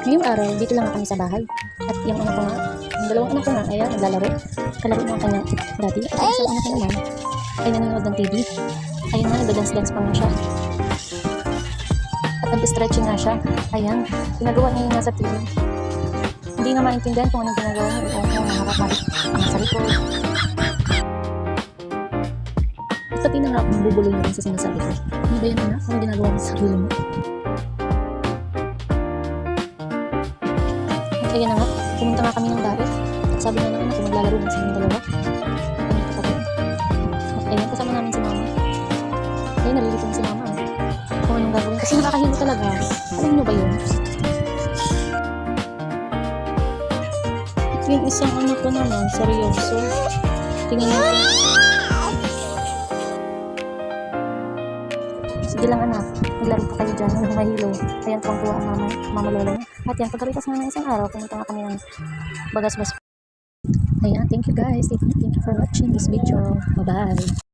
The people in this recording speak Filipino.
Ngayong araw, dito lang kami sa bahay. At yung anak ko nga, yung dalawang anak ko nga, ayan, naglalaro. Kalaro ng kanyang dati. At yung isang anak ko naman, ay nanonood ng TV. Ayun nga, nagdadance-dance pa nga siya. At nag-stretching nga siya. Ayan, ginagawa niya yung nasa TV. Hindi nga maintindihan kung anong ginagawa niya. Oo, maharap-harap sa likod. At pati na nga akong bubuloy na rin sa sinasabi ko. Ano ba yan anak? Anong ginagawa mo sa sarili mo? At ayan na nga, pumunta nga kami ng daet. At sabi nga ng anak ko, maglalaro lang sa mga dalawa. Ayun kapatid. At ayun, kasama namin si mama. Ayun, nalilito na si mama. Kung anong gagawin. Kasi nakakahilo talaga. Alam nyo ba yun? Yung isang anak ko naman, seryoso. Tingnan natin. Sige lang anak, maglaro pa kayo dyan, walang mahilo. Ayan, tuwang-tuwa ang mama lola niya. At yan, pagkalipas nga ng isang araw, pumunta nga kami ng Bagasbas. Ayan, thank you guys. Thank you for watching this video. Bye-bye.